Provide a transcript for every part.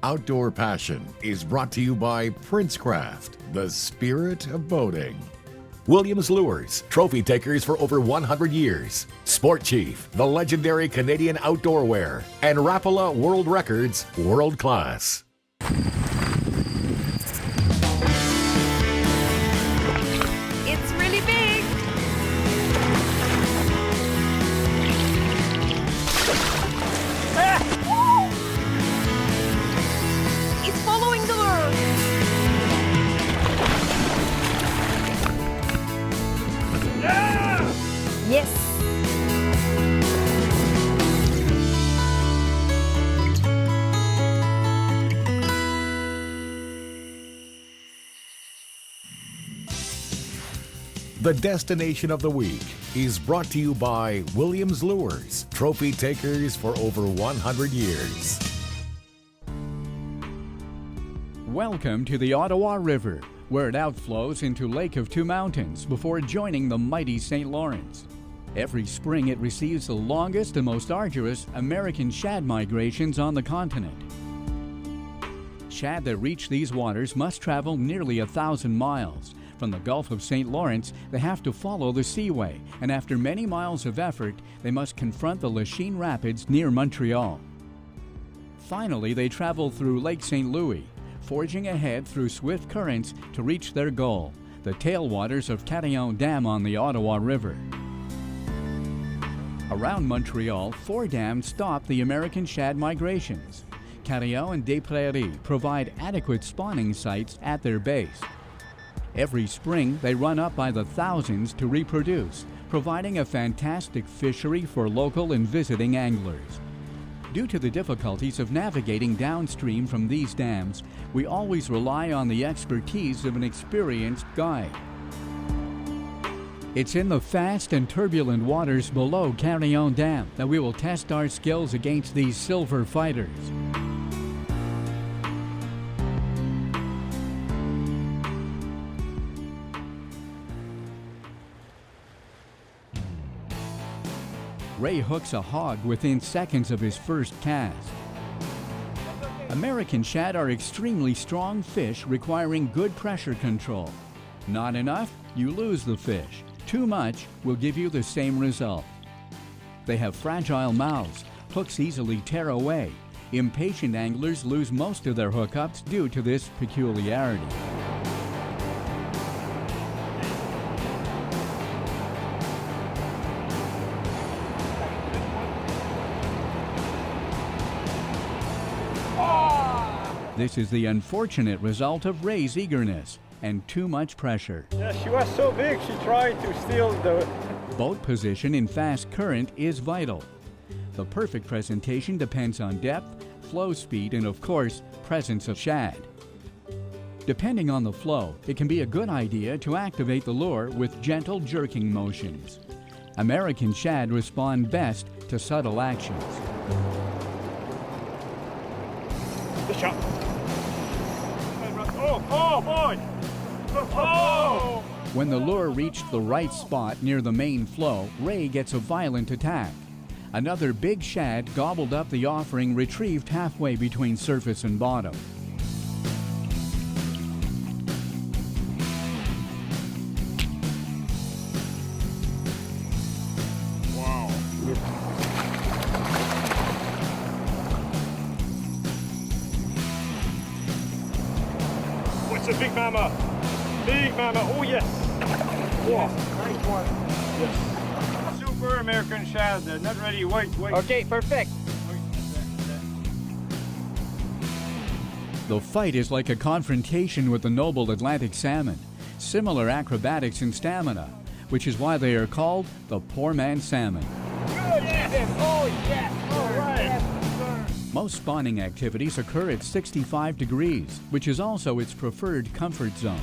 Outdoor Passion is brought to you by Princecraft, the spirit of boating. Williams Lures, trophy takers for over 100 years. Sport Chief, the legendary Canadian outdoor wear. And Rapala World Records, world class. It's really big. It's following the lure. Yes. The destination of the week is brought to you by Williams Lures, trophy takers for over 100 years. Welcome to the Ottawa River, where it outflows into Lake of Two Mountains before joining the mighty St. Lawrence. Every spring it receives the longest and most arduous American shad migrations on the continent. Shad that reach these waters must travel nearly 1,000 miles. From the Gulf of St. Lawrence, they have to follow the seaway, and after many miles of effort, they must confront the Lachine Rapids near Montreal. Finally, they travel through Lake St. Louis, forging ahead through swift currents to reach their goal, the tailwaters of Carillon Dam on the Ottawa River. Around Montreal, 4 dams stop the American shad migrations. Carillon and Des Prairies provide adequate spawning sites at their base. Every spring, they run up by the thousands to reproduce, providing a fantastic fishery for local and visiting anglers. Due to the difficulties of navigating downstream from these dams, we always rely on the expertise of an experienced guide. It's in the fast and turbulent waters below Carillon Dam that we will test our skills against these silver fighters. Ray hooks a hog within seconds of his first cast. American shad are extremely strong fish requiring good pressure control. Not enough, you lose the fish. Too much will give you the same result. They have fragile mouths, hooks easily tear away. Impatient anglers lose most of their hookups due to this peculiarity. This is the unfortunate result of Ray's eagerness and too much pressure. Yeah, she was so big, she tried to steal the... Boat position in fast current is vital. The perfect presentation depends on depth, flow speed, and of course, presence of shad. Depending on the flow, it can be a good idea to activate the lure with gentle jerking motions. American shad respond best to subtle actions. The shot. Oh boy! Oh! When the lure reached the right spot near the main flow, Ray gets a violent attack. Another big shad gobbled up the offering retrieved halfway between surface and bottom. Wow. What's a big mama? Big mama, oh yes! Yes, nice one. Yes. Super American shad, not ready, wait. Okay, perfect. The fight is like a confrontation with the noble Atlantic salmon, similar acrobatics and stamina, which is why they are called the poor man's salmon. Good, yes! Oh yes! All right! Yes, most spawning activities occur at 65 degrees, which is also its preferred comfort zone.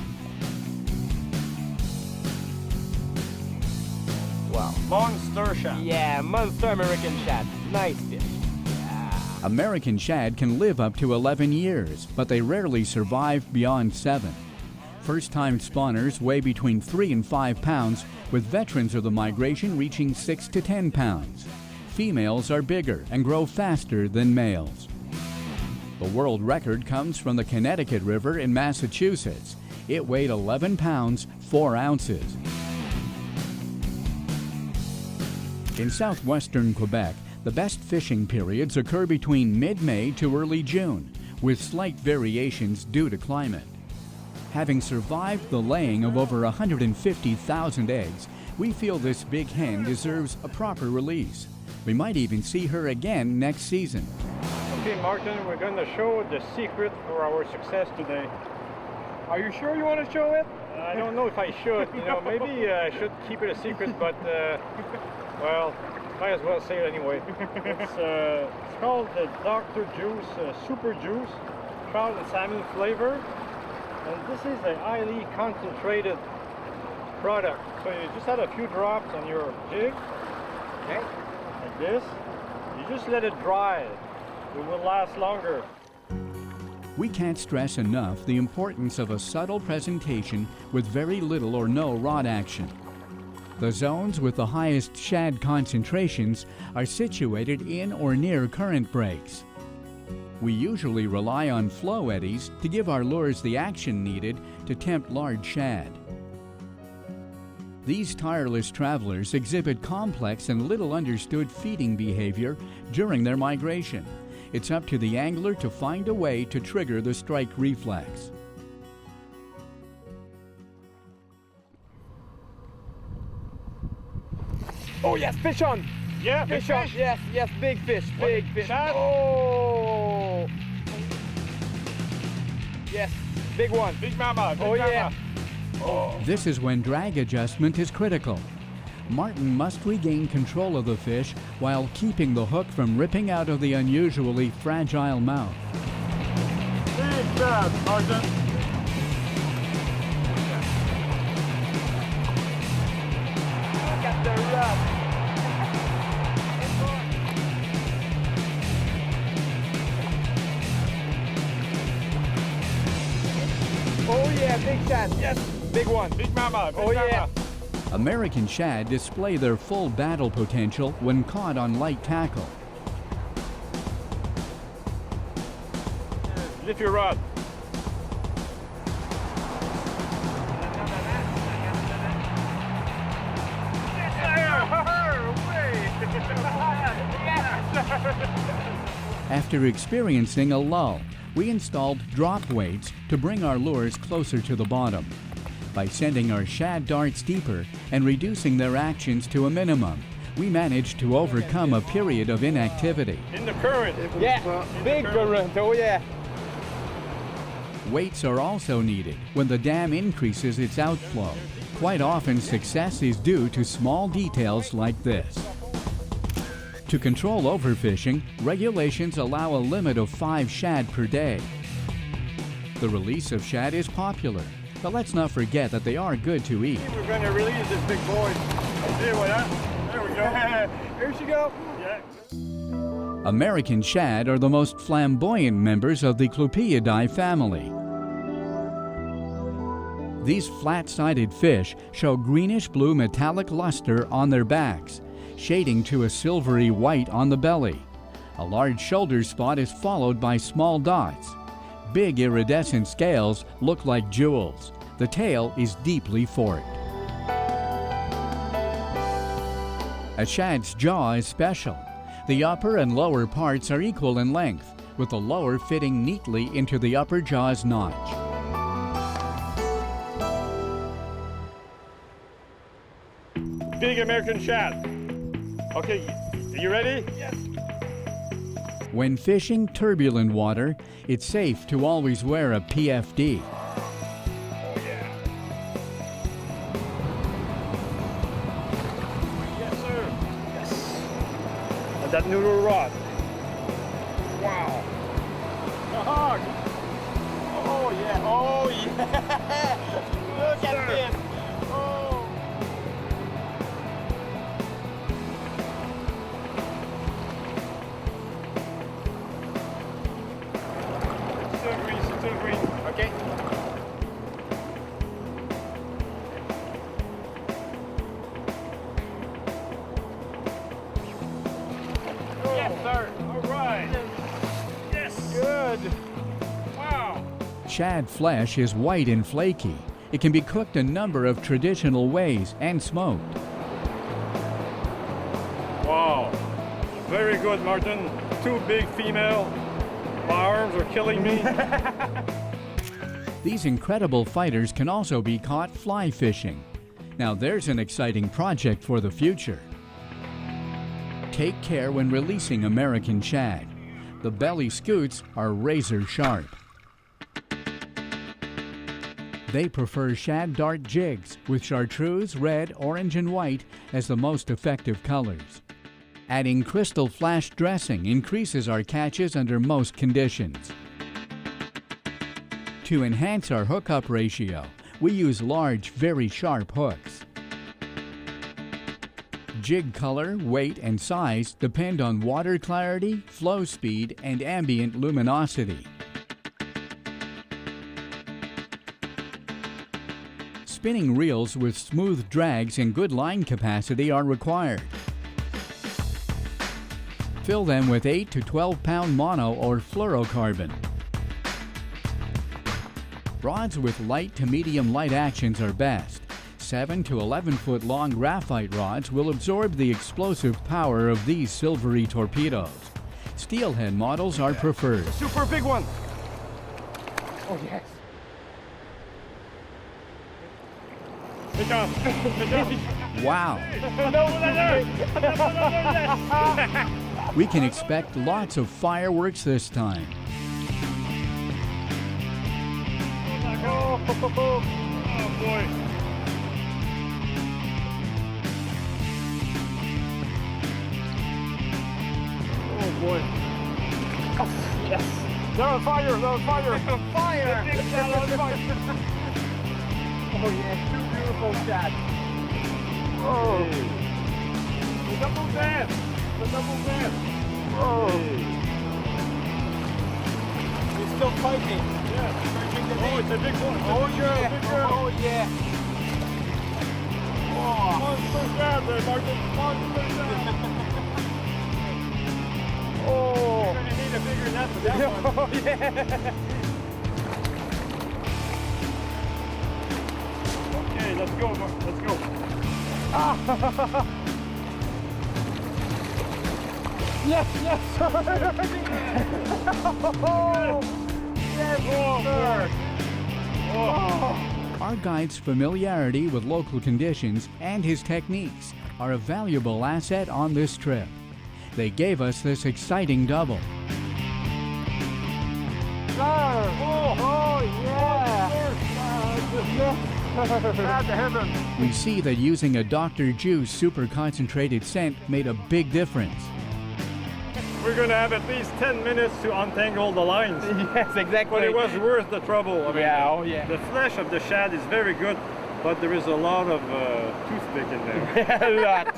Wow. Monster shad. Yeah, monster American shad. Nice fish. Yeah. American shad can live up to 11 years, but they rarely survive beyond 7. First-time spawners weigh between 3 and 5 pounds, with veterans of the migration reaching 6 to 10 pounds. Females are bigger and grow faster than males. The world record comes from the Connecticut River in Massachusetts. It weighed 11 pounds, 4 ounces. In southwestern Quebec, the best fishing periods occur between mid-May to early June, with slight variations due to climate. Having survived the laying of over 150,000 eggs, we feel this big hen deserves a proper release. We might even see her again next season. Okay, Martin, we're going to show the secret for our success today. Are you sure you want to show it? I don't know if I should. You know, maybe I should keep it a secret, but well, might as well say it anyway. It's called the Dr. Juice Super Juice, trout and salmon flavor, and this is a highly concentrated product. So you just add a few drops on your jig, okay, like this. You just let it dry. It will last longer. We can't stress enough the importance of a subtle presentation with very little or no rod action. The zones with the highest shad concentrations are situated in or near current breaks. We usually rely on flow eddies to give our lures the action needed to tempt large shad. These tireless travelers exhibit complex and little understood feeding behavior during their migration. It's up to the angler to find a way to trigger the strike reflex. Oh yes, fish on! Yeah, big Fish on! fish. Yes, yes, big fish, big fish. Shad? Oh! Yes, big one. Big mama, big Oh mama. yeah. This is when drag adjustment is critical. Martin must regain control of the fish while keeping the hook from ripping out of the unusually fragile mouth. Big shad, Martin. Look at the rub. Oh yeah, big shad. Yes, big one. Big mama, big Oh mama. yeah. American shad display their full battle potential when caught on light tackle. Lift your rod. After experiencing a lull, we installed drop weights to bring our lures closer to the bottom. By sending our shad darts deeper and reducing their actions to a minimum, we managed to overcome a period of inactivity. In the current. Yeah, big current. Oh yeah. Weights are also needed when the dam increases its outflow. Quite often, success is due to small details like this. To control overfishing, regulations allow a limit of 5 shad per day. The release of shad is popular, but let's not forget that they are good to eat. We're going to release this big boy. See what that? There we go. Here she go. Yeah. American shad are the most flamboyant members of the Clupeidae family. These flat-sided fish show greenish-blue metallic luster on their backs, shading to a silvery white on the belly. A large shoulder spot is followed by small dots. Big iridescent scales look like jewels. The tail is deeply forked. A shad's jaw is special. The upper and lower parts are equal in length, with the lower fitting neatly into the upper jaw's notch. Big American shad. Okay, are you ready? Yes. When fishing turbulent water, it's safe to always wear a PFD. Oh yeah. Yes, sir. Yes. And that noodle rod. Wow. A hog. Oh yeah. Oh yeah. Look at this. Oh. Still green. Okay. Yes, sir. All right. Yes. Good. good. Wow. Shad flesh is white and flaky. It can be cooked a number of traditional ways and smoked. Wow. Very good, Martin. Two big female. My arms are killing me. These incredible fighters can also be caught fly fishing. Now there's an exciting project for the future. Take care when releasing American shad. The belly scoots are razor sharp. They prefer shad dart jigs with chartreuse, red, orange, and white as the most effective colors. Adding crystal flash dressing increases our catches under most conditions. To enhance our hookup ratio, we use large, very sharp hooks. Jig color, weight, and size depend on water clarity, flow speed, and ambient luminosity. Spinning reels with smooth drags and good line capacity are required. Fill them with 8 to 12 pound mono or fluorocarbon. Rods with light to medium light actions are best. 7 to 11 foot long graphite rods will absorb the explosive power of these silvery torpedoes. Steelhead models are preferred. Super big one. Oh yes. Pick up. Pick up. Wow! We can expect lots of fireworks this time. Oh boy. Oh boy. Oh, yes. They're on fire. They're on fire. Fire. They're on fire. Oh yeah, two beautiful shad. Oh. The double dance. The double dance. Oh. He's still fighting. Yeah. Oh, it's a big one. Oh yeah. Big girl. Oh yeah. Monster shad there, Martin. Monster shad. Oh. You're gonna need a bigger net for that one. Oh yeah. Okay, let's go. Let's go. Yes, yes, sir. Oh, yes, sir. Oh. Our guide's familiarity with local conditions and his techniques are a valuable asset on this trip. They gave us this exciting double. Sir. Oh, yeah. Yes. We see that using a Dr. Juice super concentrated scent made a big difference. We're going to have at least 10 minutes to untangle the lines. Yes, exactly. But it was worth the trouble. I mean, Yeah, oh yeah. The flesh of the shad is very good, but there is a lot of toothpick in there. A lot.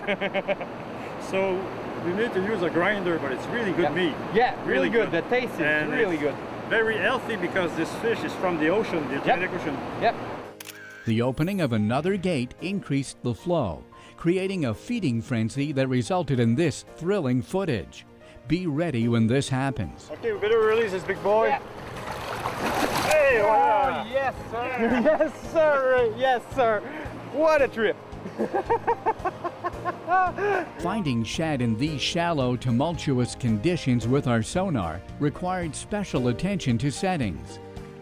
So you need to use a grinder, but it's really good meat. Yeah, really good. The taste is And really it's good. Very healthy because this fish is from the ocean, the Atlantic Ocean. Yep. The opening of another gate increased the flow, creating a feeding frenzy that resulted in this thrilling footage. Be ready when this happens. Okay, we better release this big boy. Yeah. Hey, Oh, wow. yes, sir. Yes, sir. Yes, sir. What a trip. Finding shad in these shallow, tumultuous conditions with our sonar required special attention to settings.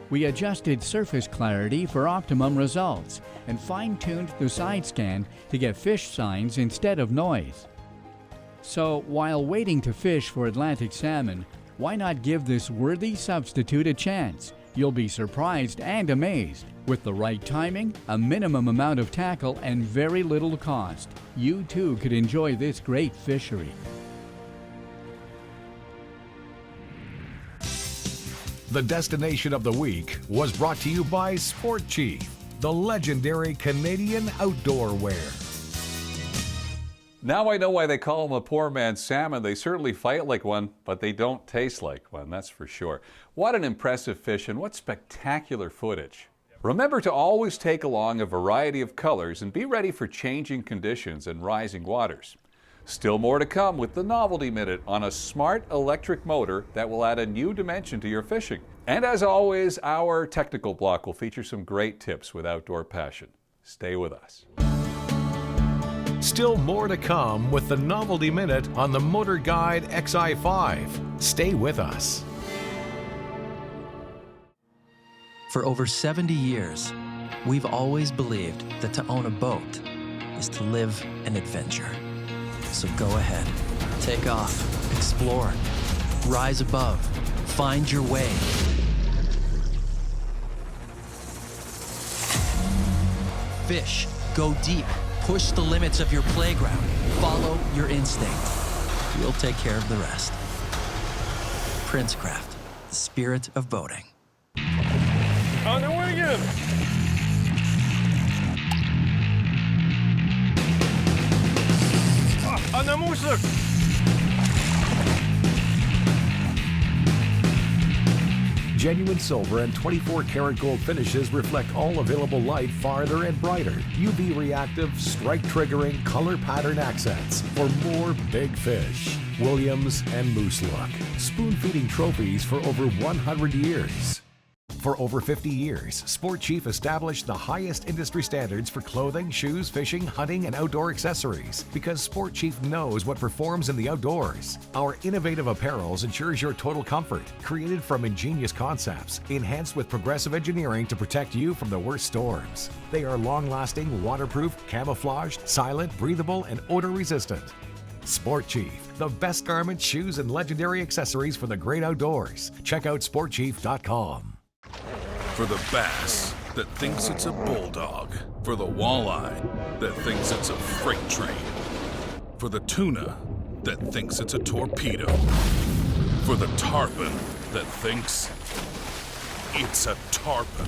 We adjusted surface clarity for optimum results and fine-tuned the side scan to get fish signs instead of noise. So, while waiting to fish for Atlantic salmon, why not give this worthy substitute a chance? You'll be surprised and amazed. With the right timing, a minimum amount of tackle, and very little cost, you too could enjoy this great fishery. The destination of the week was brought to you by Sport Chief, the legendary Canadian outdoor wear. Now I know why they call them a poor man's salmon. They certainly fight like one, but they don't taste like one, that's for sure. What an impressive fish and what spectacular footage. Remember to always take along a variety of colors and be ready for changing conditions and rising waters. Still more to come with the Novelty Minute on a smart electric motor that will add a new dimension to your fishing. And as always, our technical block will feature some great tips with outdoor passion. Stay with us. Still more to come with the Novelty Minute on the Motor Guide Xi5. Stay with us. For over 70 years, we've always believed that to own a boat is to live an adventure. So go ahead, take off, explore, rise above, find your way. Fish, go deep, push the limits of your playground, follow your instinct. We'll take care of the rest. Princecraft, the spirit of boating. On the way again! On the moose look! Genuine silver and 24-karat gold finishes reflect all available light farther and brighter. UV reactive, strike triggering, color pattern accents for more big fish. Williams and Moose Look. Spoon feeding trophies for over 100 years. For over 50 years, Sport Chief established the highest industry standards for clothing, shoes, fishing, hunting, and outdoor accessories because Sport Chief knows what performs in the outdoors. Our innovative apparels ensures your total comfort, created from ingenious concepts, enhanced with progressive engineering to protect you from the worst storms. They are long-lasting, waterproof, camouflaged, silent, breathable, and odor-resistant. Sport Chief, the best garments, shoes, and legendary accessories for the great outdoors. Check out sportchief.com. For the bass that thinks it's a bulldog. For the walleye that thinks it's a freight train. For the tuna that thinks it's a torpedo. For the tarpon that thinks it's a tarpon.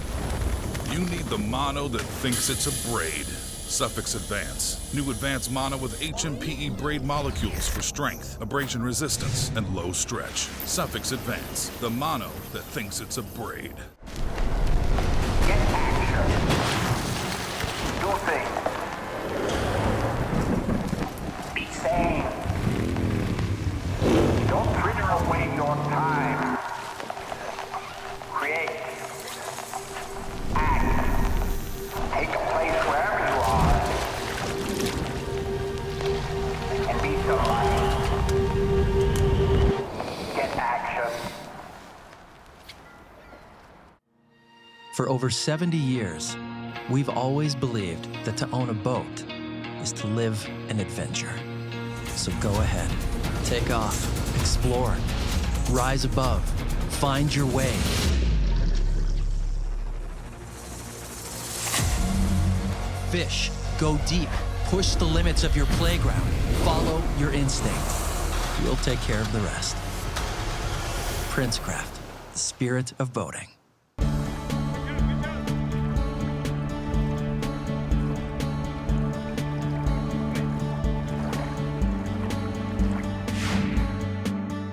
You need the mono that thinks it's a braid. Suffix Advance. New advanced mono with HMPE braid molecules for strength, abrasion resistance, and low stretch. Suffix Advance. The mono that thinks it's a braid. Get action. Do things. Be sane. Don't fritter away your time. Create. Act. Take a place wherever you are. And be somebody. Get action. For over 70 years, we've always believed that to own a boat is to live an adventure. So go ahead, take off, explore, rise above, find your way. Fish, go deep, push the limits of your playground, follow your instinct. We'll take care of the rest. Princecraft, the spirit of boating.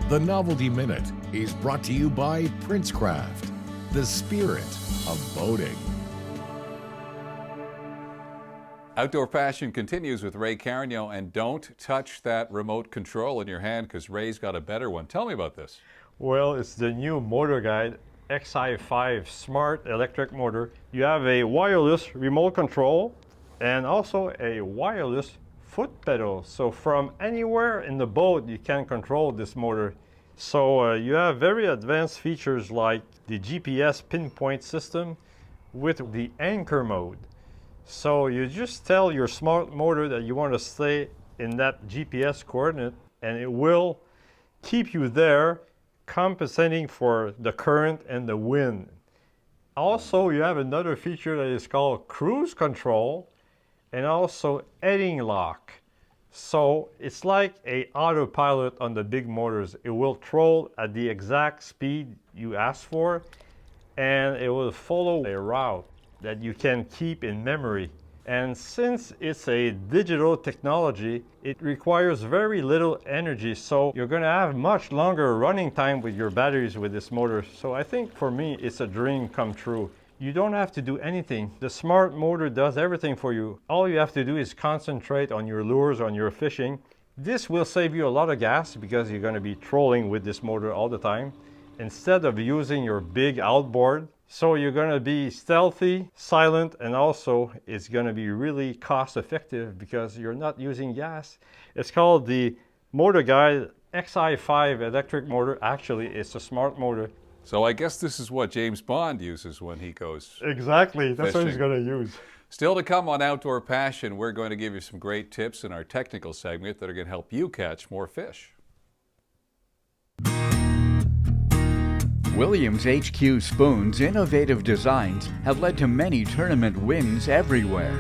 The Novelty Minute is brought to you by Princecraft, the spirit of boating. Outdoor Passion continues with Ray Carigno, and don't touch that remote control in your hand because Ray's got a better one. Tell me about this. Well, it's the new Motor Guide Xi5 smart electric motor. You have a wireless remote control and also a wireless foot pedal. So from anywhere in the boat, you can control this motor. So you have very advanced features like the GPS pinpoint system with the anchor mode. So you just tell your smart motor that you want to stay in that GPS coordinate and it will keep you there, compensating for the current and the wind. Also, you have another feature that is called cruise control and also heading lock. So it's like a autopilot on the big motors. It will troll at the exact speed you ask for and it will follow a route that you can keep in memory. And since it's a digital technology, it requires very little energy, so you're going to have much longer running time with your batteries with this motor. So I think for me, it's a dream come true. You don't have to do anything. The smart motor does everything for you. All you have to do is concentrate on your lures, on your fishing, This will save you a lot of gas because you're going to be trolling with this motor all the time instead of using your big outboard. So you're going to be stealthy, silent, and also it's going to be really cost effective because you're not using gas. It's called the Motor Guide Xi5 electric motor. Actually, it's a smart motor. So I guess this is what James Bond uses when he goes Exactly, that's what he's fishing. going to use. Still to come on Outdoor Passion, we're going to give you some great tips in our technical segment that are going to help you catch more fish. Williams HQ Spoon's innovative designs have led to many tournament wins everywhere.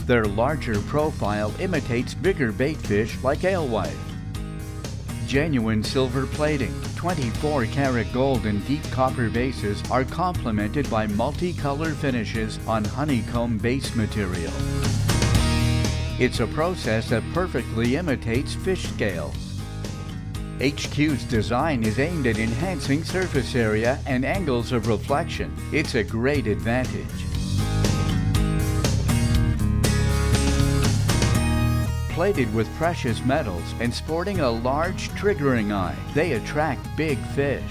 Their larger profile imitates bigger bait fish like alewife. Genuine silver plating, 24-karat gold and deep copper bases are complemented by multicolor finishes on honeycomb base material. It's a process that perfectly imitates fish scales. HQ's design is aimed at enhancing surface area and angles of reflection. It's a great advantage. Plated with precious metals and sporting a large triggering eye, they attract big fish.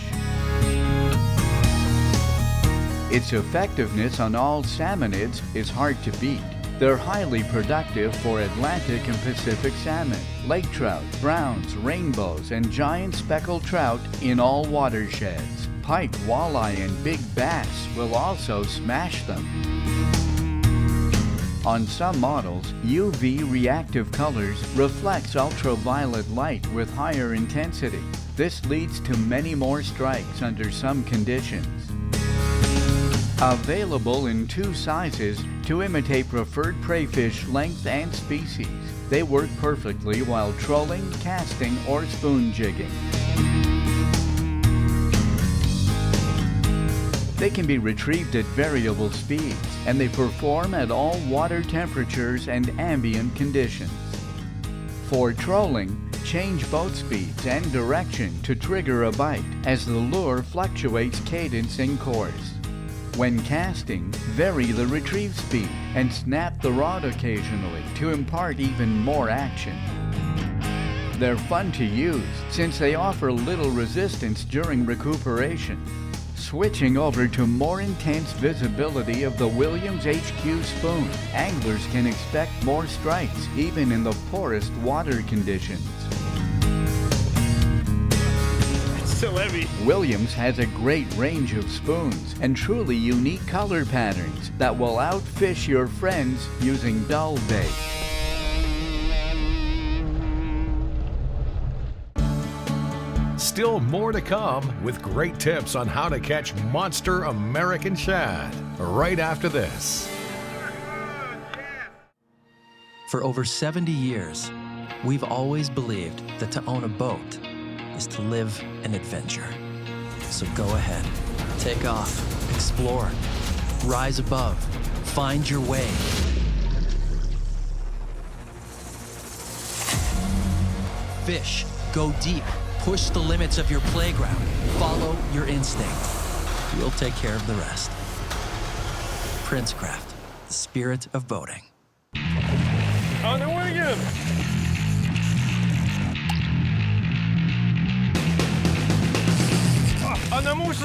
Its effectiveness on all salmonids is hard to beat. They're highly productive for Atlantic and Pacific salmon, lake trout, browns, rainbows, and giant speckled trout in all watersheds. Pike, walleye, and big bass will also smash them. On some models, UV reactive colors reflects ultraviolet light with higher intensity. This leads to many more strikes under some conditions. Available in 2 sizes to imitate preferred prey fish length and species. They work perfectly while trolling, casting, or spoon jigging. They can be retrieved at variable speeds, and they perform at all water temperatures and ambient conditions. For trolling, change boat speeds and direction to trigger a bite as the lure fluctuates cadence and course. When casting, vary the retrieve speed and snap the rod occasionally to impart even more action. They're fun to use since they offer little resistance during recuperation. Switching over to more intense visibility of the Williams HQ spoon, anglers can expect more strikes even in the poorest water conditions. Still heavy. Williams has a great range of spoons and truly unique color patterns that will outfish your friends using dull bait. Still more to come with great tips on how to catch monster American shad right after this. For over 70 years, we've always believed that to own a boat is to live an adventure. So go ahead, take off, explore, rise above, find your way. Fish, go deep, push the limits of your playground, follow your instinct. We'll take care of the rest. Princecraft, the spirit of boating. On the way again. On the moose.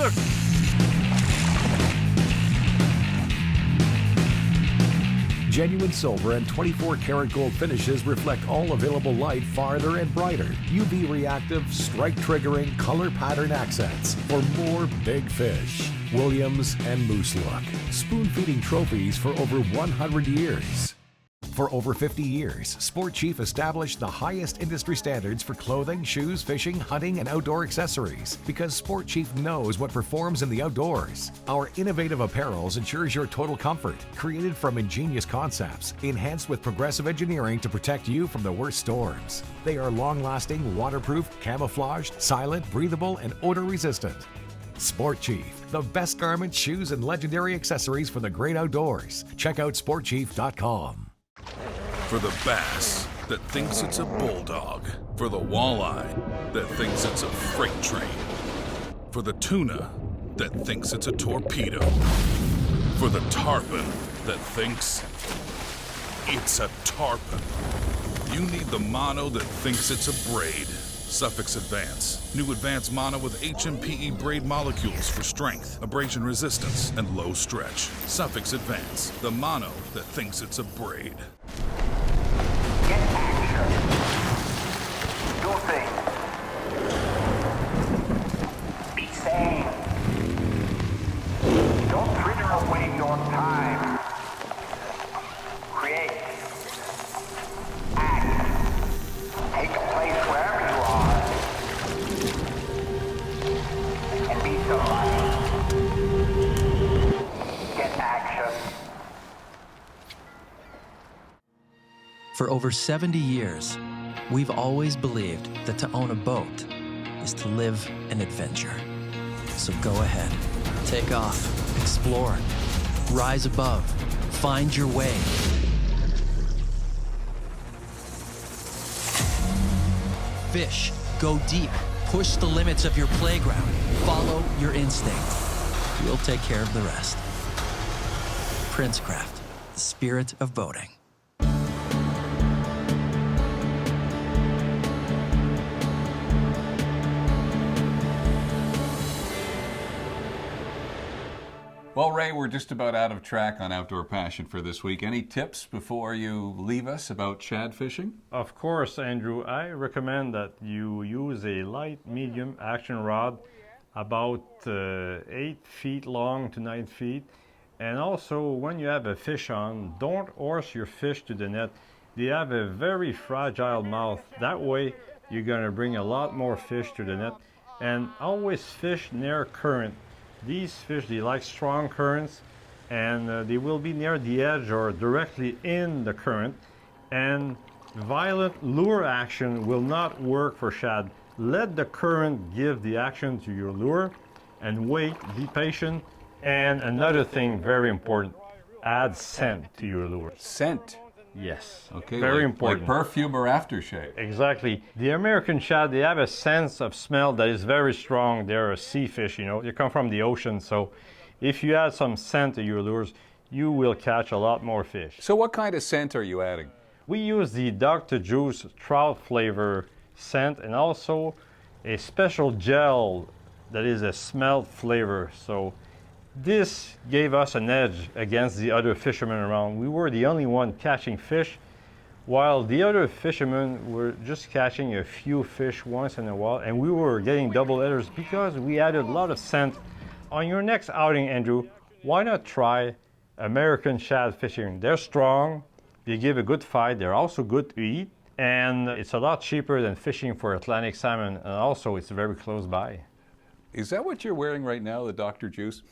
Genuine silver and 24-karat gold finishes reflect all available light farther and brighter. UV reactive, strike triggering, color pattern accents for more big fish. Williams and Moose Look. Spoon feeding trophies for over 100 years. For over 50 years, Sport Chief established the highest industry standards for clothing, shoes, fishing, hunting, and outdoor accessories because Sport Chief knows what performs in the outdoors. Our innovative apparels ensures your total comfort, created from ingenious concepts, enhanced with progressive engineering to protect you from the worst storms. They are long-lasting, waterproof, camouflaged, silent, breathable, and odor-resistant. Sport Chief, the best garments, shoes, and legendary accessories for the great outdoors. Check out sportchief.com. For the bass that thinks it's a bulldog. For the walleye that thinks it's a freight train. For the tuna that thinks it's a torpedo. For the tarpon that thinks it's a tarpon. You need the mono that thinks it's a braid. Suffix Advance. New advanced mono with HMPE braid molecules for strength, abrasion resistance, and low stretch. Suffix Advance. The mono that thinks it's a braid. Get action. Do things. Be sane. Don't fritter away your time. Create. Act. Take a place wherever you are. And be somebody. Get action. For over 70 years, we've always believed that to own a boat is to live an adventure. So go ahead, take off, explore, rise above, find your way. Fish, go deep, push the limits of your playground, follow your instinct. We'll take care of the rest. Princecraft, the spirit of boating. Well, Ray, we're just about out of track on Outdoor Passion for this week. Any tips before you leave us about shad fishing? Of course, Andrew, I recommend that you use a light medium action rod about 8 feet long to 9 feet. And also, when you have a fish on, don't horse your fish to the net. They have a very fragile mouth. That way, you're going to bring a lot more fish to the net. And always fish near current. These fish, they like strong currents, and they will be near the edge or directly in the current. And violent lure action will not work for shad. Let the current give the action to your lure and wait, be patient. And another thing, very important, add scent to your lure. Scent. Yes, Okay, very like important. Perfume or aftershave. Exactly. The American shad, they have a sense of smell that is very strong. They're a sea fish, you know. They come from the ocean, so if you add some scent to your lures, you will catch a lot more fish. So what kind of scent are you adding? We use the Dr. Juice trout flavor scent and also a special gel that is a smelled flavor. So this gave us an edge against the other fishermen around. We were the only one catching fish, while the other fishermen were just catching a few fish once in a while, and we were getting double headers because we added a lot of scent. On your next outing, Andrew, why not try American shad fishing? They're strong, they give a good fight, they're also good to eat, and it's a lot cheaper than fishing for Atlantic salmon, and also it's very close by. Is that what you're wearing right now, the Dr. Juice?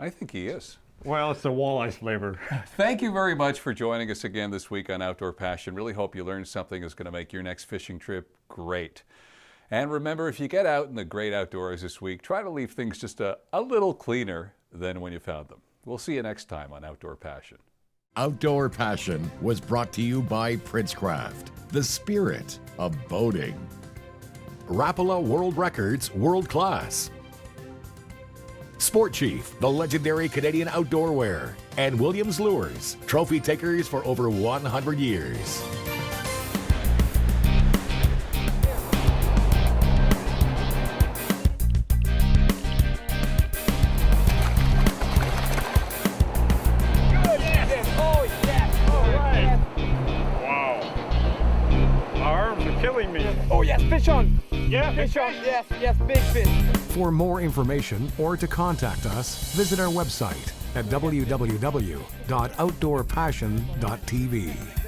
I think he is. Well, it's the walleye flavor. Thank you very much for joining us again this week on Outdoor Passion. Really hope you learned something that's going to make your next fishing trip great. And remember, if you get out in the great outdoors this week, try to leave things just a little cleaner than when you found them. We'll see you next time on Outdoor Passion. Outdoor Passion was brought to you by Princecraft, the spirit of boating. Rapala World Records World Class. Sport Chief, the legendary Canadian outdoor wear, and Williams Lures, trophy takers for over 100 years. Killing me. Oh yes, fish on! Yeah, Fish on, yes, yes, big fish. For more information or to contact us, visit our website at www.outdoorpassion.tv.